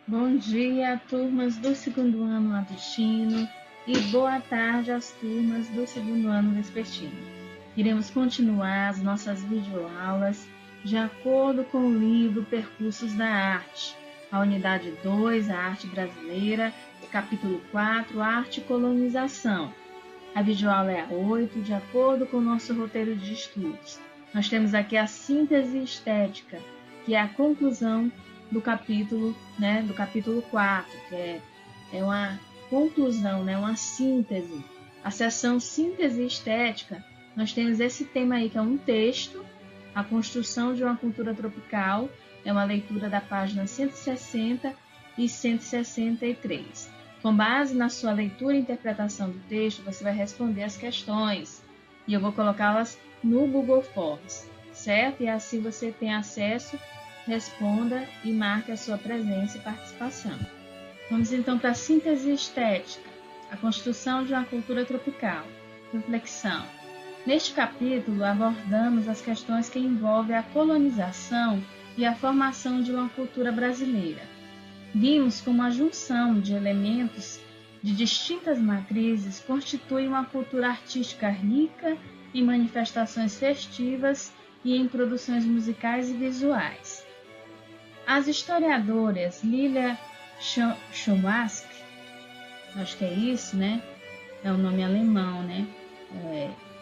Bom dia, turmas do segundo ano Latino, e boa tarde às turmas do segundo ano Vespertino. Iremos continuar as nossas videoaulas de acordo com o livro Percursos da Arte, a unidade 2, a Arte Brasileira, capítulo 4, Arte e Colonização. A videoaula é a 8, de acordo com o nosso roteiro de estudos. Nós temos aqui a síntese estética, que é a conclusão do capítulo 4, que é uma conclusão, uma síntese. A seção síntese estética, nós temos esse tema aí, que é um texto, a construção de uma cultura tropical, é uma leitura da página 160 e 163. Com base na sua leitura e interpretação do texto, você vai responder as questões, e eu vou colocá-las no Google Forms, certo? E assim você tem acesso, responda e marque a sua presença e participação. Vamos então para a síntese estética, a construção de uma cultura tropical. Reflexão. Neste capítulo, abordamos as questões que envolvem a colonização e a formação de uma cultura brasileira. Vimos como a junção de elementos de distintas matrizes constitui uma cultura artística rica em manifestações festivas e em produções musicais e visuais. As historiadoras Lilia Schwarzkopf, acho que é isso, né? É o nome alemão, né?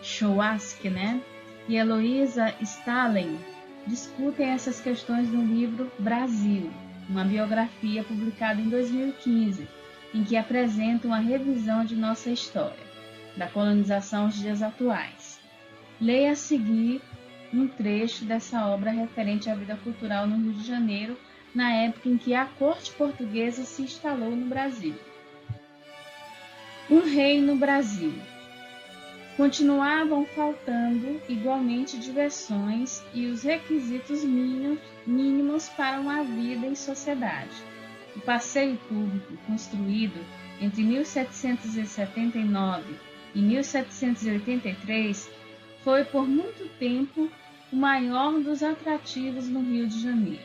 Schwarzkopf, né? E Heloísa Stalin discutem essas questões no livro Brasil, uma biografia publicada em 2015, em que apresenta uma revisão de nossa história, da colonização aos dias atuais. Leia a seguir um trecho dessa obra referente à vida cultural no Rio de Janeiro, na época em que a corte portuguesa se instalou no Brasil. Um rei no Brasil. Continuavam faltando igualmente diversões e os requisitos mínimos para uma vida em sociedade. O passeio público, construído entre 1779 e 1783, foi por muito tempo o maior dos atrativos no Rio de Janeiro.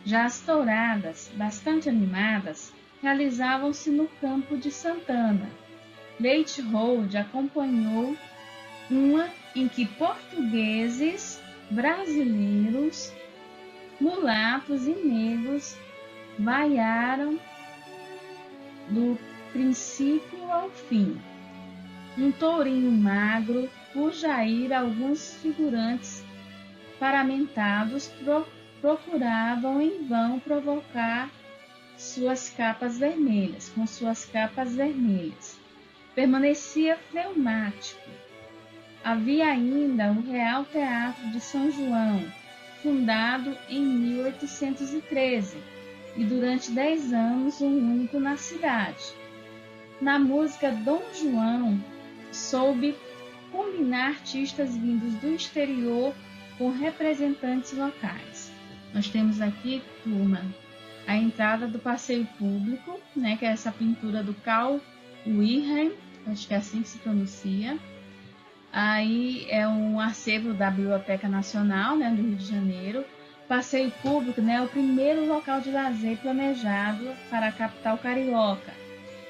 Já as touradas, bastante animadas, realizavam-se no Campo de Santana. Leite Hold acompanhou uma em que portugueses, brasileiros, mulatos e negros vaiaram do princípio ao fim. Um tourinho magro, por Jair, alguns figurantes paramentados procuravam em vão provocar com suas capas vermelhas. Permanecia fleumático. Havia ainda o Real Teatro de São João, fundado em 1813, e durante 10 anos o único na cidade. Na música Dom João, soube combinar artistas vindos do exterior com representantes locais. Nós temos aqui, turma, a entrada do passeio público, né, que é essa pintura do Carl Wilhelm, acho que é assim que se pronuncia. Aí é um acervo da Biblioteca Nacional, né, do Rio de Janeiro. Passeio público, né, é o primeiro local de lazer planejado para a capital carioca.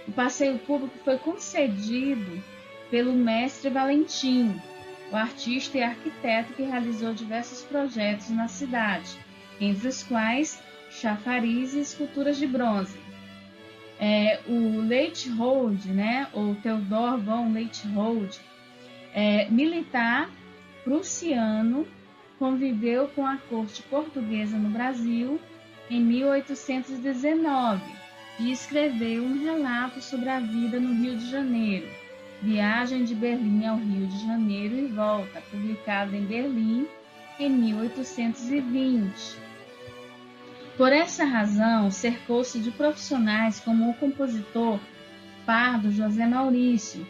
O passeio público foi concedido pelo mestre Valentim, o artista e arquiteto que realizou diversos projetos na cidade, entre os quais chafariz e esculturas de bronze. O Leithold, né, ou Theodor von Leithold, militar prussiano, conviveu com a corte portuguesa no Brasil em 1819 e escreveu um relato sobre a vida no Rio de Janeiro, Viagem de Berlim ao Rio de Janeiro e Volta, publicado em Berlim em 1820. Por essa razão, cercou-se de profissionais como o compositor Pardo José Maurício,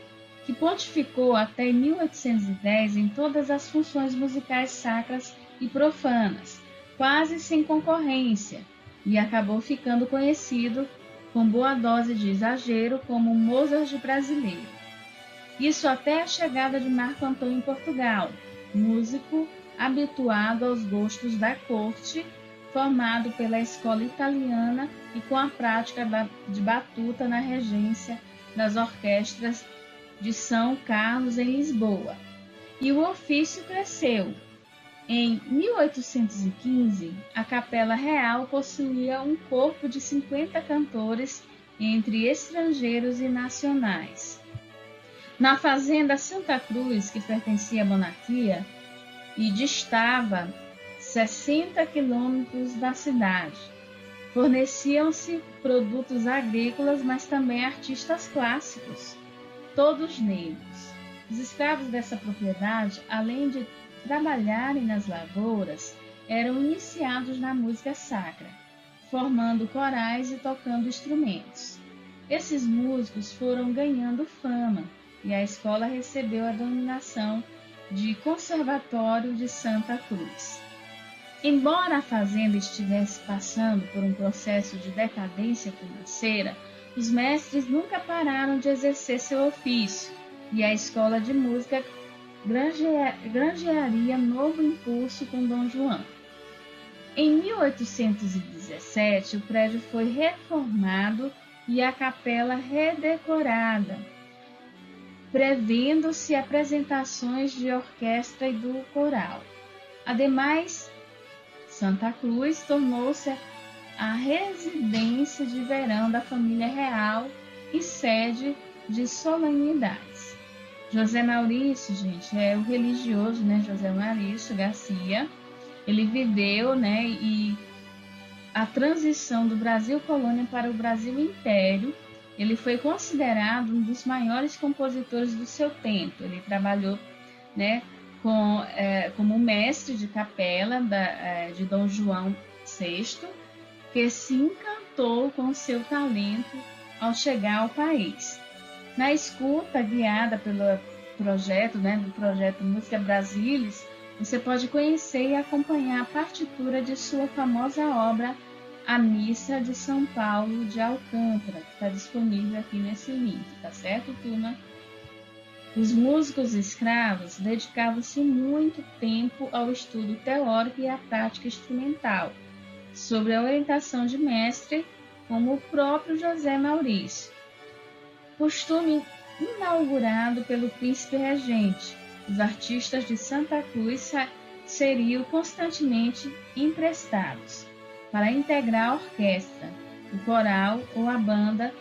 que pontificou até 1810 em todas as funções musicais sacras e profanas, quase sem concorrência, e acabou ficando conhecido, com boa dose de exagero, como Mozart brasileiro. Isso até a chegada de Marco Antônio em Portugal, músico habituado aos gostos da corte, formado pela escola italiana e com a prática de batuta na regência das orquestras de São Carlos em Lisboa. E o ofício cresceu. Em 1815, a Capela Real possuía um corpo de 50 cantores, entre estrangeiros e nacionais. Na fazenda Santa Cruz, que pertencia à monarquia e distava 60 quilômetros da cidade, forneciam-se produtos agrícolas, mas também artistas clássicos, todos negros. Os escravos dessa propriedade, além de trabalharem nas lavouras, eram iniciados na música sacra, formando corais e tocando instrumentos. Esses músicos foram ganhando fama e a escola recebeu a denominação de Conservatório de Santa Cruz. Embora a fazenda estivesse passando por um processo de decadência financeira, os mestres nunca pararam de exercer seu ofício e a escola de música granjearia novo impulso com Dom João. Em 1817, o prédio foi reformado e a capela redecorada, prevendo-se apresentações de orquestra e do coral. Ademais, Santa Cruz tornou-se a residência de verão da família real e sede de solenidades. José Maurício, gente, é o religioso, né? José Maurício Garcia. Ele viveu, né? E a transição do Brasil colônia para o Brasil Império. Ele foi considerado um dos maiores compositores do seu tempo. Ele trabalhou, né? Como mestre de capela de Dom João VI, que se encantou com seu talento ao chegar ao país. Na escuta guiada pelo projeto, do projeto Música Brasilis, você pode conhecer e acompanhar a partitura de sua famosa obra A Missa de São Paulo de Alcântara, que está disponível aqui nesse link, tá certo, turma? Os músicos escravos dedicavam-se muito tempo ao estudo teórico e à prática instrumental, sob a orientação de mestre como o próprio José Maurício. Costume inaugurado pelo príncipe regente, os artistas de Santa Cruz seriam constantemente emprestados para integrar a orquestra, o coral ou a banda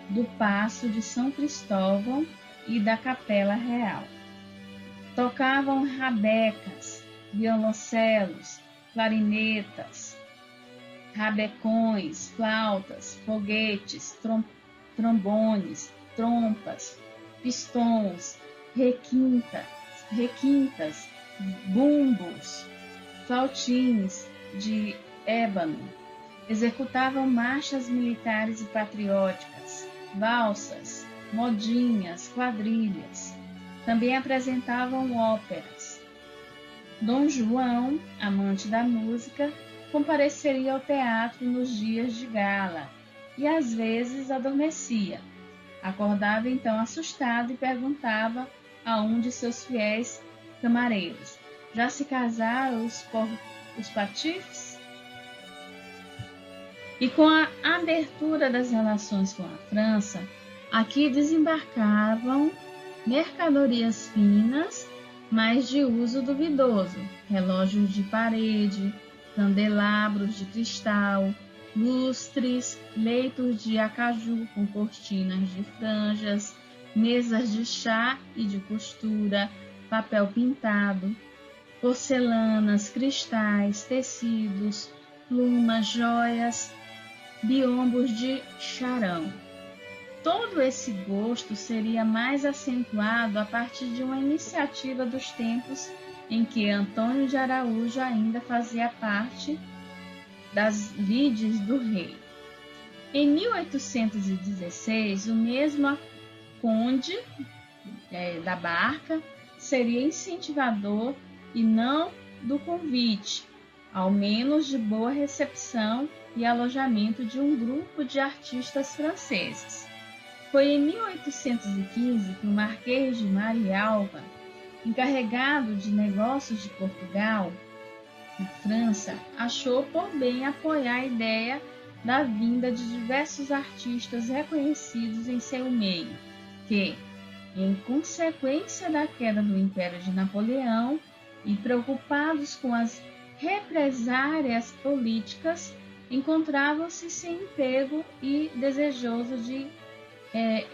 do Paço de São Cristóvão e da Capela Real. Tocavam rabecas, violoncelos, clarinetas, rabecões, flautas, foguetes, trombones, trompas, pistões, requintas, bumbos, flautins de ébano. Executavam marchas militares e patrióticas, valsas, modinhas, quadrilhas. Também apresentavam óperas. Dom João, amante da música, compareceria ao teatro nos dias de gala e às vezes adormecia. Acordava então assustado e perguntava a um de seus fiéis camareiros: já se casaram os patifes? E com a abertura das relações com a França, aqui desembarcavam mercadorias finas, mas de uso duvidoso, relógios de parede, candelabros de cristal, lustres, leitos de acaju com cortinas de franjas, mesas de chá e de costura, papel pintado, porcelanas, cristais, tecidos, plumas, joias, biombos de charão. Todo esse gosto seria mais acentuado a partir de uma iniciativa dos tempos em que Antônio de Araújo ainda fazia parte das lides do rei. Em 1816, o mesmo conde da Barca seria incentivador e não do convite, ao menos de boa recepção e alojamento de um grupo de artistas franceses. Foi em 1815 que o Marquês de Marialva, encarregado de negócios de Portugal, na França, achou por bem apoiar a ideia da vinda de diversos artistas reconhecidos em seu meio, que, em consequência da queda do Império de Napoleão e preocupados com as represárias políticas, encontravam-se sem emprego e desejosos de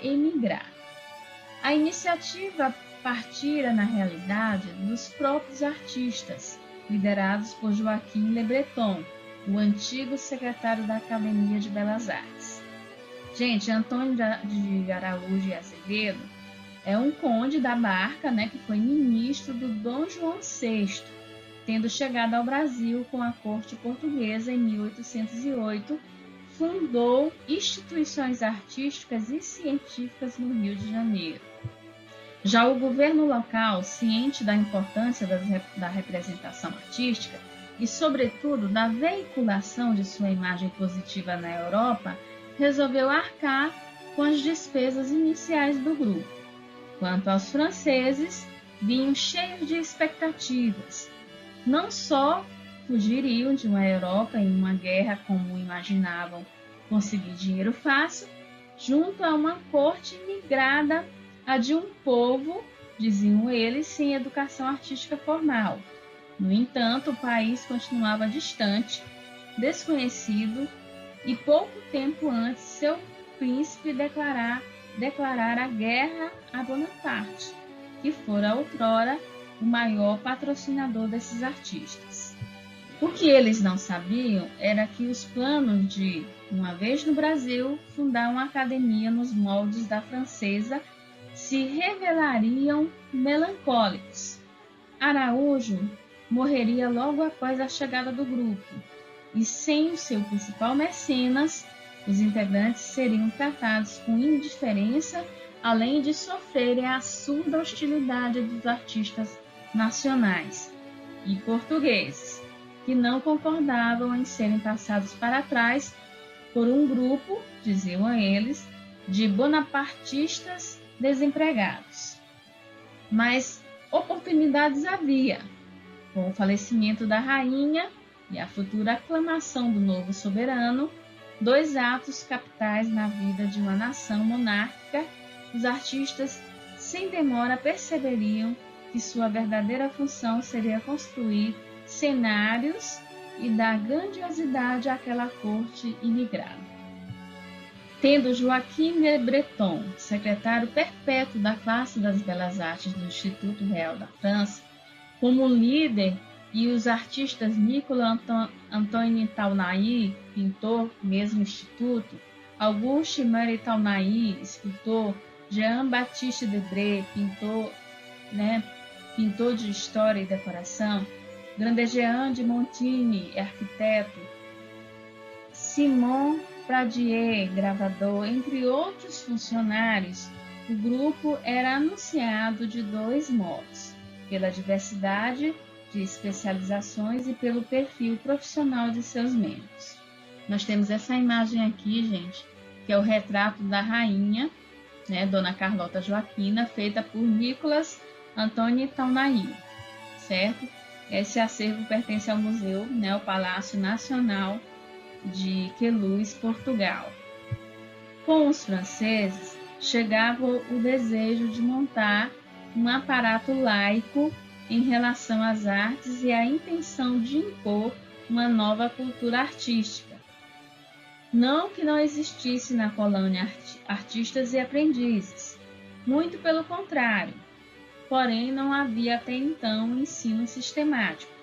emigrar. A iniciativa partira, na realidade, dos próprios artistas, liderados por Joaquim Le Breton, o antigo secretário da Academia de Belas Artes. Gente, Antônio de Araújo e Azevedo é um conde da Barca, que foi ministro do Dom João VI, tendo chegado ao Brasil com a corte portuguesa em 1808, fundou instituições artísticas e científicas no Rio de Janeiro. Já o governo local, ciente da importância da representação artística e, sobretudo, da veiculação de sua imagem positiva na Europa, resolveu arcar com as despesas iniciais do grupo. Quanto aos franceses, vinham cheios de expectativas. Não só fugiriam de uma Europa em uma guerra como imaginavam conseguir dinheiro fácil, junto a uma corte migrada a de um povo, diziam eles, sem educação artística formal. No entanto, o país continuava distante, desconhecido, e pouco tempo antes seu príncipe declarar a guerra a Bonaparte, que fora outrora o maior patrocinador desses artistas. O que eles não sabiam era que os planos de, uma vez no Brasil, fundar uma academia nos moldes da francesa se revelariam melancólicos. Araújo morreria logo após a chegada do grupo, e sem o seu principal mecenas, os integrantes seriam tratados com indiferença, além de sofrerem a surda hostilidade dos artistas nacionais e portugueses, que não concordavam em serem passados para trás por um grupo, diziam eles, de bonapartistas desempregados. Mas oportunidades havia. Com o falecimento da rainha e a futura aclamação do novo soberano, dois atos capitais na vida de uma nação monárquica, os artistas sem demora perceberiam que sua verdadeira função seria construir cenários e dar grandiosidade àquela corte imigrada. Tendo Joaquim Le Breton, secretário perpétuo da classe das Belas Artes do Instituto Real da França, como líder, e os artistas Nicolas Antoine Taunay, pintor, mesmo instituto, Auguste Marie Taunay, escultor, Jean-Baptiste Debré, pintor de história e decoração, Grandjean de Montigny, arquiteto, Simon Pradier, gravador, entre outros funcionários, o grupo era anunciado de dois modos: pela diversidade de especializações e pelo perfil profissional de seus membros. Nós temos essa imagem aqui, gente, que é o retrato da rainha, Dona Carlota Joaquina, feita por Nicolas Antoine Taunay, certo? Esse acervo pertence ao museu, ao Palácio Nacional de Queluz, Portugal. Com os franceses, chegava o desejo de montar um aparato laico em relação às artes e a intenção de impor uma nova cultura artística. Não que não existisse na colônia artistas e aprendizes, muito pelo contrário, porém não havia até então um ensino sistemático.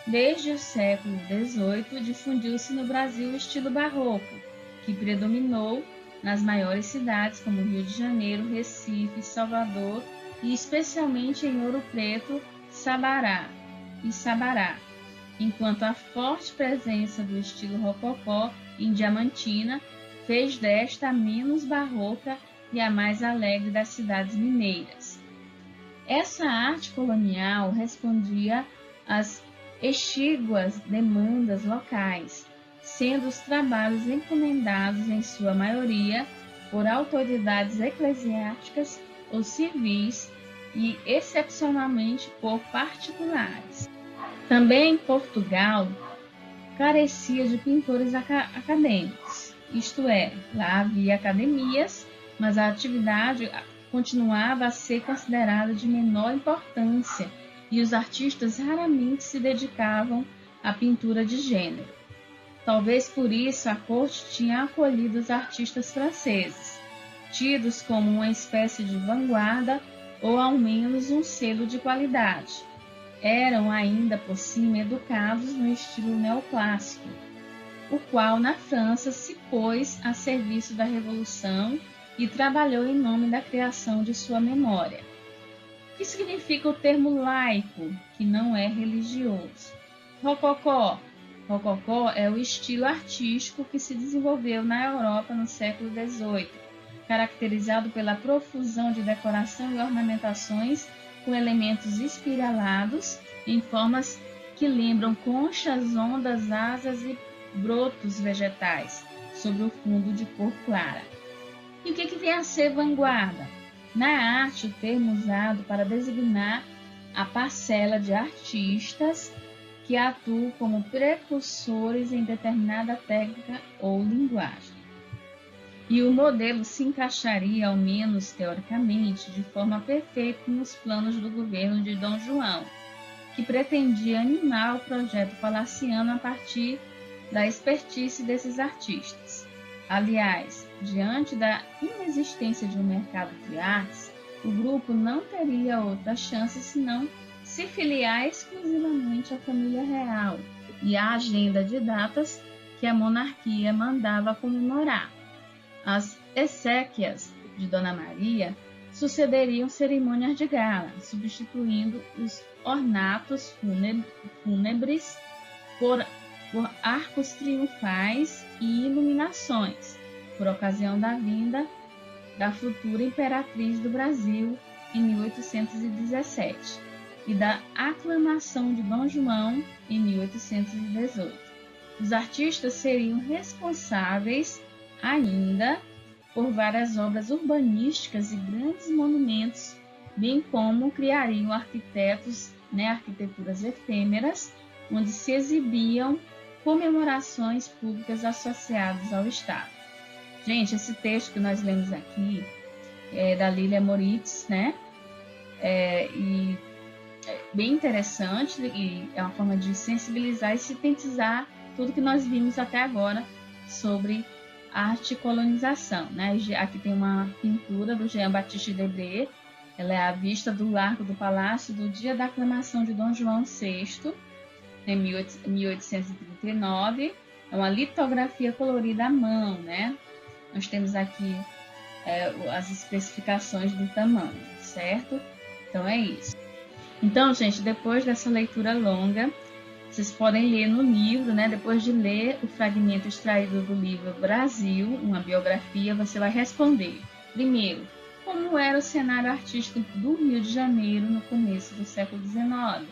Desde o século XVIII, difundiu-se no Brasil o estilo barroco, que predominou nas maiores cidades como Rio de Janeiro, Recife, Salvador e especialmente em Ouro Preto, Sabará, enquanto a forte presença do estilo rococó em Diamantina fez desta a menos barroca e a mais alegre das cidades mineiras. Essa arte colonial respondia às exíguas demandas locais, sendo os trabalhos encomendados em sua maioria por autoridades eclesiásticas ou civis e excepcionalmente por particulares. Também Portugal carecia de pintores acadêmicos, isto é, lá havia academias, mas a atividade continuava a ser considerada de menor importância e os artistas raramente se dedicavam à pintura de gênero. Talvez por isso a corte tinha acolhido os artistas franceses, tidos como uma espécie de vanguarda ou ao menos um selo de qualidade. Eram ainda por cima educados no estilo neoclássico, o qual na França se pôs a serviço da Revolução e trabalhou em nome da criação de sua memória. O que significa o termo laico, que não é religioso? Rococó. Rococó é o estilo artístico que se desenvolveu na Europa no século XVIII, caracterizado pela profusão de decoração e ornamentações com elementos espiralados em formas que lembram conchas, ondas, asas e brotos vegetais sobre o fundo de cor clara. E o que vem a ser vanguarda? Na arte, o termo usado para designar a parcela de artistas que atuam como precursores em determinada técnica ou linguagem. E o modelo se encaixaria, ao menos teoricamente, de forma perfeita nos planos do governo de Dom João, que pretendia animar o projeto palaciano a partir da expertise desses artistas. Aliás, diante da inexistência de um mercado de artes, o grupo não teria outra chance senão se filiar exclusivamente à família real e à agenda de datas que a monarquia mandava comemorar. As exéquias de Dona Maria sucederiam cerimônias de gala, substituindo os ornatos fúnebres por arcos triunfais e iluminações, por ocasião da vinda da futura imperatriz do Brasil em 1817 e da aclamação de Dom João em 1818. Os artistas seriam responsáveis ainda por várias obras urbanísticas e grandes monumentos, bem como criariam arquiteturas efêmeras, onde se exibiam comemorações públicas associadas ao Estado. Gente, esse texto que nós lemos aqui é da Lilia Moritz, né? E é bem interessante e é uma forma de sensibilizar e sintetizar tudo que nós vimos até agora sobre arte e colonização, né? Aqui tem uma pintura do Jean-Baptiste Debré, ela é à vista do Largo do Palácio do dia da aclamação de Dom João VI, em 1839, é uma litografia colorida à mão, né? Nós temos aqui as especificações do tamanho, certo? Então é isso. Então, gente, depois dessa leitura longa, vocês podem ler no livro, né? Depois de ler o fragmento extraído do livro Brasil, uma biografia, você vai responder. Primeiro, como era o cenário artístico do Rio de Janeiro no começo do século XIX?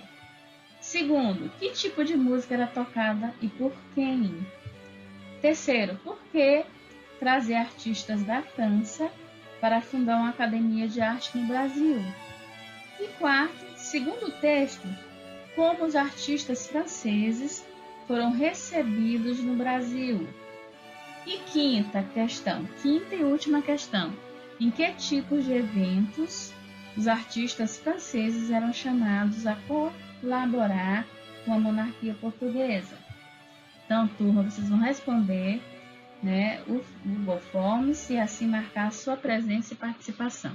Segundo, que tipo de música era tocada e por quem? Terceiro, por que trazer artistas da França para fundar uma academia de arte no Brasil? E quarto, segundo o texto, como os artistas franceses foram recebidos no Brasil? E quinta e última questão, em que tipos de eventos os artistas franceses eram chamados a colaborar com a monarquia portuguesa? Então, turma, vocês vão responder, né, o Google Forms e assim marcar a sua presença e participação.